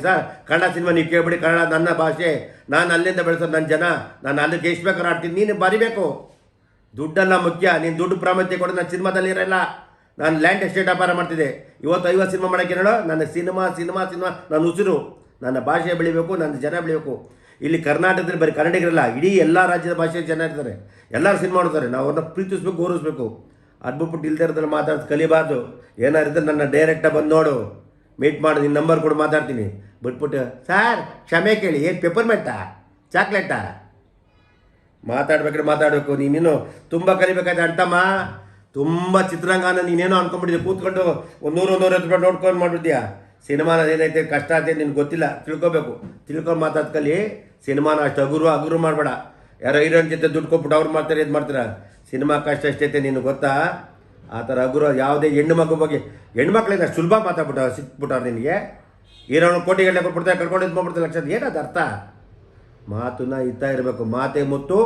Sir Kannada cinema ನೀವು ಕೇಳ್ಬಿಡಿ, ಕನ್ನಡ ನನ್ನ ಭಾಷೆ, ನಾನು ಅಲ್ಲಿಂದ ಬೆಳೆಸೋದು ನನ್ನ ಜನ, ನಾನು ಅಲ್ಲಿಗೆ ಎಷ್ಟು ಬೇಕಾದ್ರೂ ಆಡ್ತೀನಿ. ನೀನು ಬರಿಬೇಕು, ದುಡ್ಡಲ್ಲ ಮುಖ್ಯ. ನೀನು ದುಡ್ಡು ಪ್ರಾಮುಖ್ಯತೆ ಕೊಡು. ನಾನು ಸಿನಿಮಾದಲ್ಲಿ ಇರಲ್ಲ, ನಾನು ಲ್ಯಾಂಡ್ ಎಸ್ಟೇಟ್ ವ್ಯಾಪಾರ ಮಾಡ್ತಿದ್ದೆ. ಇವತ್ತು 50 ಸಿನಿಮಾ ಮಾಡೋಕ್ಕೆ ಹೇಳೋ, ನನ್ನ ಸಿನಿಮಾ ನನ್ನ ಉಸಿರು, ನನ್ನ ಭಾಷೆ ಬೆಳಿಬೇಕು, ನನ್ನ ಜನ ಬೆಳಿಬೇಕು. ಇಲ್ಲಿ ಕರ್ನಾಟಕದಲ್ಲಿ ಬರೀ ಕನ್ನಡಿಗರಲ್ಲ, ಇಡೀ ಎಲ್ಲ ರಾಜ್ಯದ ಭಾಷೆಯ ಜನ ಇರ್ತಾರೆ, ಎಲ್ಲರೂ ಸಿನಿಮಾ ನೋಡ್ತಾರೆ. ನಾವು ಅವ್ರನ್ನ ಪ್ರೀತಿಸ್ಬೇಕು, ಗೌರವಿಸ್ಬೇಕು. ಅದ್ಬಿಟ್ಟು ಇಲ್ದೇ ಇರೋದ್ರಲ್ಲಿ ಮಾತಾಡೋದು ಕಲಿಬಾರ್ದು. ಏನಾರಿದ್ರೆ ನನ್ನ ಡೈರೆಕ್ಟಾಗಿ ಬಂದು ನೋಡು, ಮೀಟ್ ಮಾಡು, ನಿನ್ನ ನಂಬರ್ ಕೊಡು, ಮಾತಾಡ್ತೀನಿ. ಬಿಟ್ಬಿಟ್ಟು ಸರ್ ಕ್ಷಮೆ ಕೇಳಿ, ಏನು ಪೆಪ್ಪರ್ಮೆಂಟಾ ಚಾಕ್ಲೇಟಾ? ಮಾತಾಡ್ಬೇಕಾದ್ರೆ ಮಾತಾಡಬೇಕು. ನೀನೇನು ತುಂಬ ಕಲಿಬೇಕಾಯ್ತು ಅಂಟಮ್ಮ, ತುಂಬ ಚಿತ್ರಾಂಗನ ನೀನೇನೋ ಅನ್ಕೊಂಡ್ಬಿಟ್ಟಿದ್ದೆ, ಕೂತ್ಕೊಂಡು 100-150 ರೂಪಾಯಿ ನೋಡ್ಕೊಂಡು ಮಾಡಿಬಿಡ್ತೀಯಾ. ಸಿನಿಮಾನ ಏನೈತೆ ಕಷ್ಟ ಐತೆ ನಿನ್ಗೆ ಗೊತ್ತಿಲ್ಲ, ತಿಳ್ಕೊಬೇಕು. ತಿಳ್ಕೊಂಡು ಮಾತಾಡ್ ಕಲಿ. ಸಿನಿಮಾನ ಅಷ್ಟು ಹಗುರು ಮಾಡಬೇಡ. ಯಾರೋ ಹೀರೋನ್ ಜೊತೆ ದುಡ್ಡು ಕೊಟ್ಬಿಟ್ಟು ಅವ್ರು ಮಾಡ್ತಾರೆ, ಇದು ಮಾಡ್ತಾರೆ. ಸಿನಿಮಾ ಕಷ್ಟ ಎಷ್ಟೈತೆ ನಿನಗೆ ಗೊತ್ತಾ? ಆ ಥರ ಹಗುರು ಯಾವುದೇ ಹೆಣ್ಣು ಮಗು ಬಗ್ಗೆ, ಹೆಣ್ಮಕ್ಳಿಂದ ಸುಲಭ ಸಿಕ್ಬಿಟ್ಟವ್ರು ನಿನಗೆ. ಹೀರೋನು ಕೋಟಿಗಟ್ಟಲೆ ಕೊಟ್ಬಿಡ್ತಾರೆ, ಕರ್ಕೊಂಡು ಇದು ಮಾಡ್ಬಿಡ್ತಾರೆ, ಲಕ್ಷ. ಏನದು ಅರ್ಥ? ಮಾತನ್ನ ಇತ್ತಾ ಇರಬೇಕು. ಮಾತೆ ಮುತ್ತು,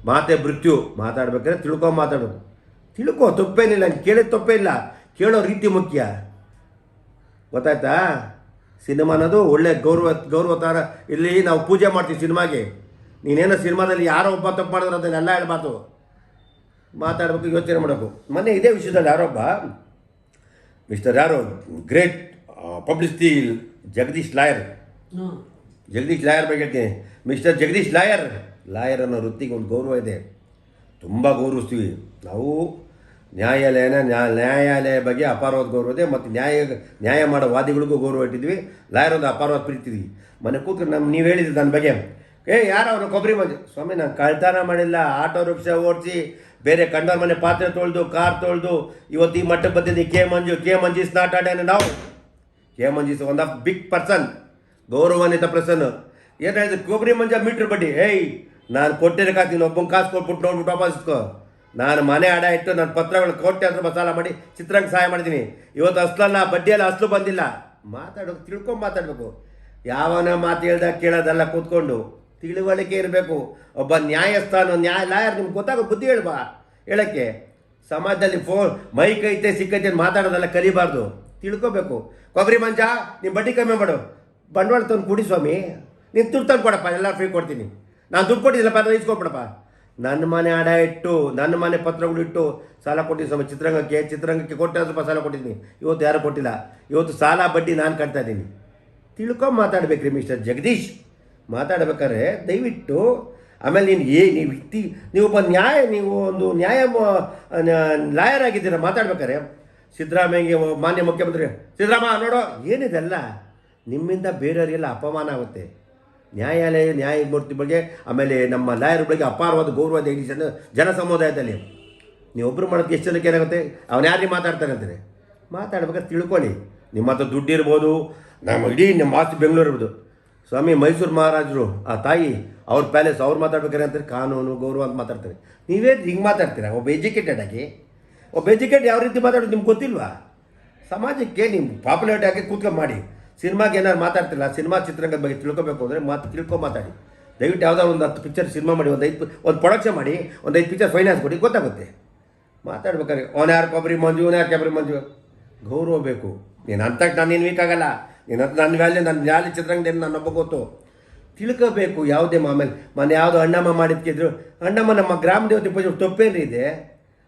ಮಾತೆ ಮೃತ್ಯು. ಮಾತಾಡ್ಬೇಕಾದ್ರೆ ಮಾತಾಡಬೇಕು. ತಿಳ್ಕೊ, ತಪ್ಪೇನಿಲ್ಲ, ಕೇಳಿದ ತಪ್ಪೇ ಇಲ್ಲ. ಕೇಳೋ ರೀತಿ ಮುಖ್ಯ, ಗೊತ್ತಾಯ್ತಾ? ಸಿನಿಮಾ ಅನ್ನೋದು ಒಳ್ಳೆ ಗೌರವ ಥರ. ಇಲ್ಲಿ ನಾವು ಪೂಜೆ ಮಾಡ್ತೀವಿ ಸಿನಿಮಾಗೆ. ನೀನೇನೋ ಸಿನಿಮಾದಲ್ಲಿ ಯಾರೋ ಒಬ್ಬ ತಪ್ಪು ಮಾಡಿದ್ರೆ ಅದನ್ನೆಲ್ಲ ಹೇಳ್ಬಾರ್ದು, ಮಾತಾಡಬೇಕು, ಯೋಚನೆ ಮಾಡಬೇಕು. ಮೊನ್ನೆ ಇದೇ ವಿಷಯದಲ್ಲಿ ಯಾರೊಬ್ಬ ಮಿಸ್ಟರ್ ಯಾರೋ ಗ್ರೇಟ್ ಪಬ್ಲಿಸಿಟಿ ಜಗದೀಶ್ ಲಾಯರ್ ಬಗ್ಗೆ ಹೇಳ್ತೀನಿ. ಮಿಸ್ಟರ್ ಜಗದೀಶ್ ಲಾಯರ್ ಅನ್ನೋ ವೃತ್ತಿಗೆ ಒಂದು ಗೌರವ ಇದೆ, ತುಂಬ ಗೌರವಿಸ್ತೀವಿ ನಾವು. ನ್ಯಾಯಾಲಯ ಬಗ್ಗೆ ಅಪಾರವಾದ ಗೌರವ ಇದೆ, ಮತ್ತು ನ್ಯಾಯ ಮಾಡೋ ವಾದಿಗಳಿಗೂ ಗೌರವ ಇಟ್ಟಿದ್ವಿ. ಲಾಯರ್ ಒಂದು ಅಪಾರವಾದ ಪ್ರೀತಿದ್ವಿ. ಮನೆ ಕೂತ್ಕೊಂಡು ನೀವು ಹೇಳಿದ್ರಿ ನನ್ನ ಬಗ್ಗೆ, ಯಾರು ಅವನು ಕೊಬ್ಬರಿ ಮಂಜು. ಸ್ವಾಮಿ, ನಾನು ಕಳ್ತನ ಮಾಡಿಲ್ಲ, ಆಟೋ ರಿಕ್ಷಾ ಓಡಿಸಿ, ಬೇರೆ ಕಂಡವ್ರ ಮನೆ ಪಾತ್ರೆ ತೊಳೆದು, ಕಾರ್ ತೊಳೆದು ಇವತ್ತು ಈ ಮಟ್ಟಕ್ಕೆ ಬಂದಿದ್ದೀನಿ. ಕೆ ಮಂಜು ಇಸ್ ನಾಟ್ ಅಡ್ ನಾವು. K Manju is one of big person, ಗೌರವಾನ್ವಿತ ಪರ್ಸನ್. ಏನು ಹೇಳಿದ್ರು? ಕೊಬ್ಬರಿ ಮಂಜ ಮೀಟ್ರ್ ಬಡ್ಡಿ. ನಾನು ಕೊಟ್ಟಿರಕಾಗ್ತೀನಿ, ಒಬ್ಬನ ಕಾಸು ಕೊಟ್ಬಿಟ್ಟು ನೋಡ್ಬಿಟ್ಟು ವಾಪಸ್ ಇಸ್ಕೋ. ನಾನು ಮನೆ ಅಡ ಇಟ್ಟು ನನ್ನ ಪತ್ರಗಳು ಕೋಟಿ ರೂಪಾಯಿ ಸಾಲ ಮಾಡಿ ಚಿತ್ರಂಗ ಸಹಾಯ ಮಾಡಿದ್ದೀನಿ. ಇವತ್ತು ಅಸ್ಲಲ್ಲ, ಬಡ್ಡಿಯಲ್ಲ, ಅಸ್ಲು ಬಂದಿಲ್ಲ. ತಿಳ್ಕೊಂಡು ಮಾತಾಡಬೇಕು. ಯಾವನ ಮಾತು ಹೇಳ್ದಾಗ ಕೇಳೋದಲ್ಲ, ಕೂತ್ಕೊಂಡು ತಿಳುವಳಿಕೆ ಇರಬೇಕು. ಒಬ್ಬ ನ್ಯಾಯಸ್ಥಾನ ಲಾಯರ್ ನಿಮ್ಗೆ ಗೊತ್ತಾಗೋ ಬುದ್ಧಿ ಹೇಳೋಕ್ಕೆ. ಸಮಾಜದಲ್ಲಿ ಮೈಕ್ ಐತೆ ಸಿಕ್ಕೈತೆ ಮಾತಾಡೋದಲ್ಲ, ಕಲಿಬಾರ್ದು, ತಿಳ್ಕೊಬೇಕು. ಕೊಬ್ಬರಿ ಮಂಜ, ನೀವು ಬಡ್ಡಿ ಕಮ್ಮಿ ಮಾಡು, ಬಂಡವಾಳ ತಂದು ಕುಡಿ ಸ್ವಾಮಿ. ನೀನು ದುಡ್ಡು ತಂದು ಕೊಡಪ್ಪ, ಎಲ್ಲ ಫ್ರೀ ಕೊಡ್ತೀನಿ. ನಾನು ದುಡ್ಡು ಕೊಟ್ಟಿದ್ದಲ್ಲಪ್ಪ, ಅದನ್ನು ಇಸ್ಕೊಬಿಡಪ್ಪ. ನನ್ನ ಮನೆ ಅಡ ಇಟ್ಟು, ನನ್ನ ಮನೆ ಪತ್ರಗಳಿಟ್ಟು ಸಾಲ ಕೊಟ್ಟಿದ್ದೀನಿ ಸ್ವಾಮಿ. ಚಿತ್ರರಂಗಕ್ಕೆ ಕೋಟ್ಯಾಂತರ ರೂಪಾಯಿ ಸಾಲ ಕೊಟ್ಟಿದ್ದೀನಿ. ಇವತ್ತು ಯಾರು ಕೊಟ್ಟಿಲ್ಲ. ಇವತ್ತು ಸಾಲ ಬಡ್ಡಿ ನಾನು ಕಟ್ತಾ ಇದ್ದೀನಿ. ತಿಳ್ಕೊಂಡು ಮಾತಾಡ್ಬೇಕ್ರಿ ಮಿಸ್ಟರ್ ಜಗದೀಶ್. ಮಾತಾಡ್ಬೇಕಾದ್ರೆ ದಯವಿಟ್ಟು. ಆಮೇಲೆ ನೀವು ಒಬ್ಬ ನೀವು ಒಂದು ಲಾಯರ್ ಆಗಿದ್ದೀರ. ಮಾತಾಡ್ಬೇಕಾರೆ ಸಿದ್ದರಾಮಯ್ಯಗೆ ಮಾನ್ಯ ಮುಖ್ಯಮಂತ್ರಿ ಸಿದ್ದರಾಮ ನೋಡೋ, ಏನಿದೆಲ್ಲ ನಿಮ್ಮಿಂದ ಬೇರೆಯವರಿಗೆಲ್ಲ ಅಪಮಾನ ಆಗುತ್ತೆ. ನ್ಯಾಯಮೂರ್ತಿ ಬಗ್ಗೆ, ಆಮೇಲೆ ನಮ್ಮ ಲಾಯರ್ ಬಗ್ಗೆ ಅಪಾರವಾದ ಗೌರವ ಇದೆ ಈ ಜನ ಸಮುದಾಯದಲ್ಲಿ. ನೀವೊಬ್ಬರು ಮಾಡೋದಕ್ಕೆ ಎಷ್ಟು ಜನಕ್ಕೆ ಏನಾಗುತ್ತೆ? ಅವನು ಯಾರಿಗೆ ಮಾತಾಡ್ತಾರೆ ಅಂತಾರೆ. ಮಾತಾಡ್ಬೇಕಾದ್ರೆ ತಿಳ್ಕೊಳ್ಳಿ. ನಿಮ್ಮ ಹತ್ರ ದುಡ್ಡು ಇರ್ಬೋದು, ಇಡೀ ನಮ್ಮ ಆಸ್ತಿ ಬೆಂಗಳೂರು ಇರ್ಬೋದು. ಸ್ವಾಮಿ ಮೈಸೂರು ಮಹಾರಾಜರು ಆ ತಾಯಿ ಅವ್ರ ಪ್ಯಾಲೇಸ್, ಅವ್ರು ಮಾತಾಡ್ಬೇಕಾರೆ ಅಂತಾರೆ ಕಾನೂನು ಗೌರವ ಅಂತ ಮಾತಾಡ್ತಾರೆ. ನೀವೇ ಹಿಂಗೆ ಮಾತಾಡ್ತೀರಾ? ಒಬ್ಬ ಎಜುಕೇಟೆಡ್ ಆಗಿ, ಒಬ್ಬ ಎಜುಕೇಟ್ ಯಾವ ರೀತಿ ಮಾತಾಡೋದು ನಿಮ್ಗೆ ಗೊತ್ತಿಲ್ವಾ? ಸಮಾಜಕ್ಕೆ ನೀವು ಪಾಪ್ಯುಲಾರಿಟಿ ಆಗಿ ಕೂತ್ಕೊಂಡು ಮಾಡಿ. ಸಿನಿಮಾಗೆ ಏನಾದ್ರು ಮಾತಾಡ್ತಿಲ್ಲ, ಸಿನಿಮಾ ಚಿತ್ರರಂಗದ ಬಗ್ಗೆ ತಿಳ್ಕೊಬೇಕು ಅಂದರೆ ಮಾತಾಡಿ. ದಯವಿಟ್ಟು ಯಾವುದೋ ಒಂದು 10 ಪಿಕ್ಚರ್ ಸಿನಿಮಾ ಮಾಡಿ, ಒಂದು ಪ್ರೊಡಕ್ಷನ್ ಮಾಡಿ, ಒಂದು 5 ಪಿಕ್ಚರ್ ಫೈನಾನ್ಸ್ ಕೊಡಿ, ಗೊತ್ತಾಗುತ್ತೆ. ಮಾತಾಡ್ಬೇಕಾದ್ರೆ ಅವನು ಯಾರು ಕೊಬ್ಬರಿ ಮಂಜು, ಗೌರವ ಬೇಕು. ನೀನು ಅಂತಕ್ಕೆ ನಾನೇನು ವೀಕ್ ಆಗಲ್ಲ. ನನ್ನ ವ್ಯಾಲ್ಯೂ ಚಿತ್ರರಂಗದಲ್ಲಿ ನನ್ನೊಬ್ಬ ಗೊತ್ತು. ತಿಳ್ಕೋಬೇಕು ಯಾವುದೇ. ಆಮೇಲೆ ಮೊನ್ನೆ ಯಾವುದೋ ಅಣ್ಣಮ್ಮ ಮಾಡಿದ್ಕಿದ್ರು. ಅಣ್ಣಮ್ಮ ನಮ್ಮ ಗ್ರಾಮ ದೇವತೆ ಪೂಜೆ ತಪ್ಪೇನ್ರಿ ಇದೆ.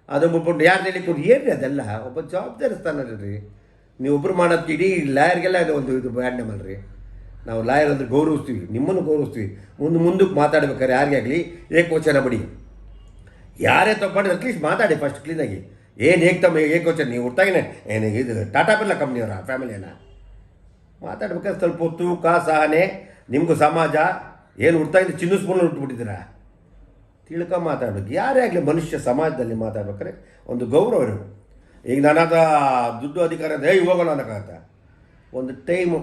ಅದು ಬಿಟ್ಬಿಟ್ಟು ಯಾರು ಹೇಳಿಕೊಡು, ಏನ್ರಿ ಅದೆಲ್ಲ? ಒಬ್ಬ ಜವಾಬ್ದಾರಿ ಸ್ಥಾನಲ್ರಿ. ನೀವೊಬ್ಬರು ಮಾಡೋದಕ್ಕೆ ಇಡೀ ಲಾಯರ್ಗೆಲ್ಲ ಒಂದು ಇದು ಬ್ಯಾಡ್ನಮಲ್ರಿ. ನಾವು ಲಾಯರ್ ಅಂದರೆ ಗೌರವಿಸ್ತೀವಿ, ನಿಮ್ಮನ್ನು ಗೌರವಿಸ್ತೀವಿ. ಮುಂದಕ್ಕೆ ಮಾತಾಡ್ಬೇಕಾದ್ರೆ ಯಾರಿಗೇ ಆಗಲಿ ಏಕವಚನ ಬಡಿ. ಯಾರೇ ತಪ್ಪು ಮಾಡಿದ್ರೆ ಅಟ್ಲೀಸ್ಟ್ ಮಾತಾಡಿ ಫಸ್ಟ್ ಕ್ಲೀನಾಗಿ. ಏನು ಏಕವಚನ? ನೀವು ಹುಟ್ಟಾಗಿನೇ ಏನು ಇದು ಟಾಟಾ ಬಿರ್ಲಾ ಕಂಪ್ನಿಯವರ ಫ್ಯಾಮಿಲಿಯನ್ನ ಮಾತಾಡ್ಬೇಕಾದ್ರೆ ಸ್ವಲ್ಪ ತೂಕ ಸಹನೆ. ನಿಮಗೂ ಸಮಾಜ ಏನು ಹುಟ್ಟಾಗಿದ್ದು ಚಿನ್ನ ಸ್ಪೂನ್ ಹುಟ್ಟುಬಿಟ್ಟಿದ್ದೀರಾ? ಮಾತಾಡ್ಬೇಕು. ಯಾರೇ ಆಗಲಿ ಮನುಷ್ಯ ಸಮಾಜದಲ್ಲಿ ಮಾತಾಡ್ಬೇಕಾದ್ರೆ ಒಂದು ಗೌರವ ಇರಬೇಕು. ಈಗ ನನ್ನದ ದುಡ್ಡು ಅಧಿಕಾರ ಹೋಗೋಣ ಅನ್ನೋಕ್ಕಾಗತ್ತ. ಒಂದು ಟೈಮು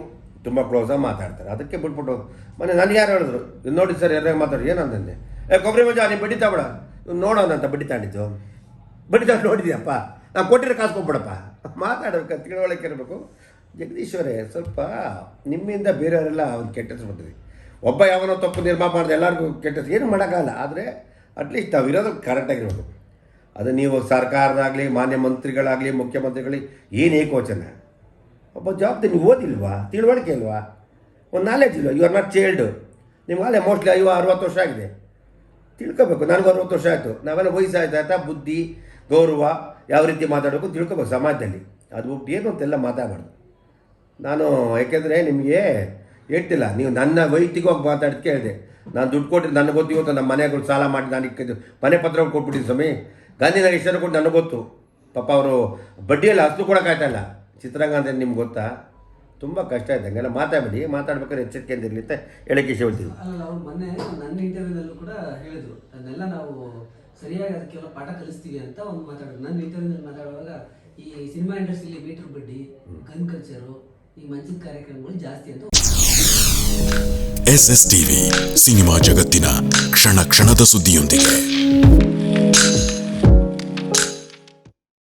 ತುಂಬ ಕ್ಲೋಸಾಗಿ ಮಾತಾಡ್ತಾರೆ, ಅದಕ್ಕೆ ಬಿಟ್ಬಿಟ್ಟು. ಮೊನ್ನೆ ನನಗೆ ಯಾರು ಹೇಳಿದ್ರು, ನೋಡಿ ಸರ್ ಎಲ್ಲ ಮಾತಾಡಿ ಏನಂತಂದೆ, ಕೊಬ್ಬರಿ ಮಂಜ ನೀನು ಬಡ್ಡಿ ತಗೊಳ, ನೋಡೋಣ ಅಂತ ಬಡ್ಡಿ ತಾಂಡಿದ್ದು. ಬಡ್ಡಿ ತಗೊಂಡು ನೋಡಿದ್ಯಪ್ಪ, ನಾವು ಕೊಟ್ಟಿರೋ ಕಾಸು ಕೊಟ್ಬಿಡಪ್ಪ. ಮಾತಾಡ್ಬೇಕು, ತಿಳುವಳಿಕೆ ಇರಬೇಕು. ಜಗದೀಶ್ವರೇ, ಸ್ವಲ್ಪ ನಿಮ್ಮಿಂದ ಬೇರೆಯವರೆಲ್ಲ ಒಂದು ಕೆಟ್ಟ ಹೆಸರು ಬರ್ತದೆ. ಒಬ್ಬ ಯಾವನೋ ತಪ್ಪು ನಿರ್ಮಾಣ ಮಾಡಿದೆ ಎಲ್ಲರಿಗೂ ಕೆಟ್ಟ ಹೆಸರು, ಏನು ಮಾಡೋಕ್ಕಾಗಲ್ಲ. ಆದರೆ ಅಟ್ಲೀಸ್ಟ್ ನಾವು ಇರೋದು ಕರೆಕ್ಟಾಗಿರ್ಬೇಕು. ಅದು ನೀವು ಸರ್ಕಾರದಾಗಲಿ, ಮಾನ್ಯ ಮಂತ್ರಿಗಳಾಗಲಿ, ಮುಖ್ಯಮಂತ್ರಿಗಳಿಗೆ ಏನು ಏಕವಚನ? ಒಬ್ಬ ಜವಾಬ್ದಾರಿ ನೀವು ಓದಿಲ್ವಾ? ತಿಳುವಳಿಕೆ ಇಲ್ವಾ? ಒಂದು ನಾಲೆಜ್ ಇಲ್ಲ. You are not child. ನಿಮ್ಗೆ ಅಲ್ಲೇ ಮೋಸ್ಟ್ಲಿ 60 ವರ್ಷ ಆಗಿದೆ. ತಿಳ್ಕೊಬೇಕು. ನನಗೂ 60 ವರ್ಷ ಆಯಿತು. ನಾವೆಲ್ಲ ವಯಸ್ಸಾಯ್ತಾ ಬುದ್ಧಿ ಗೌರವ ಯಾವ ರೀತಿ ಮಾತಾಡಬೇಕು ತಿಳ್ಕೊಬೇಕು ಸಮಾಜದಲ್ಲಿ. ಅದು ಬಿಟ್ಟು ಏನು ಅಂತೆಲ್ಲ ಮಾತಾಡಬಾರ್ದು. ನಾನು ಯಾಕೆಂದರೆ ನಿಮಗೆ ಹೇಳ್ತಿಲ್ಲ, ನೀವು ನನ್ನ ವೈಯಕ್ತಿಕವಾಗಿ ಮಾತಾಡೋದಕ್ಕೆ ಹೇಳಿದೆ. ನಾನು ದುಡ್ಡು ಕೊಟ್ಟರೆ ನನಗೆ ಗೊತ್ತು. ಇವತ್ತು ನಮ್ಮ ಮನೆಗಳು ಸಾಲ ಮಾಡಿ ನಾನು ಮನೆ ಪತ್ರಗಳು ಕೊಟ್ಬಿಟ್ಟಿದ್ದು ಸ್ವಾಮಿ. ಗಾಂಧಿನಗರ ಇಷ್ಟನ್ನು ಕೊಟ್ಟು ನನಗೆ ಗೊತ್ತು. ಪಾಪ ಅವರು ಬಡ್ಡಿಯಲ್ಲಿ ಅಷ್ಟು ಕೊಡೋಕ್ಕಾಯ್ತಲ್ಲ. ಚಿತ್ರರಂಗ ಅಂದರೆ ನಿಮ್ಗೆ ಗೊತ್ತಾ, ತುಂಬ ಕಷ್ಟ ಆಯ್ತು. ಹಂಗೆಲ್ಲ ಮಾತಾಡಬೇಡಿ. ಮಾತಾಡ್ಬೇಕಾದ್ರೆ ಎಚ್ಚರಿಕೆಯಿಂದ ಇರಲಿ ಅಂತ ಹೇಳಕ್ಕೆ ಇಷ್ಟ ಹೇಳ್ತೀವಿ. ಅಲ್ಲ, ಅವ್ರು ಮೊನ್ನೆ ನನ್ನ ಇಂಟರ್ವ್ಯೂನಲ್ಲೂ ಕೂಡ ಹೇಳಿದ್ರು, ಅದನ್ನೆಲ್ಲ ನಾವು ಸರಿಯಾಗಿ ಅದಕ್ಕೆಲ್ಲ ಪಾಠ ಕಲಿಸ್ತೀವಿ ಅಂತ ಒಂದು ಮಾತಾಡಿದ್ರು. ನನ್ನ ಇಂಟರ್ವ್ಯೂನಲ್ಲಿ ಮಾತಾಡುವಾಗ ಈ ಸಿನಿಮಾ ಇಂಡಸ್ಟ್ರಿಯಲ್ಲಿ ಮೀಟರ್ ಬಡ್ಡಿ, ಗನ್ ಕಲ್ಚರು, ಈ ಮಂಚಿನ ಕಾರ್ಯಕ್ರಮಗಳು ಜಾಸ್ತಿ ಅಂತ. SS ಟಿವಿ ಸಿನಿಮಾ ಜಗತ್ತಿನ ಕ್ಷಣ ಕ್ಷಣದ ಸುದ್ದಿಯೊಂದಿಗೆ.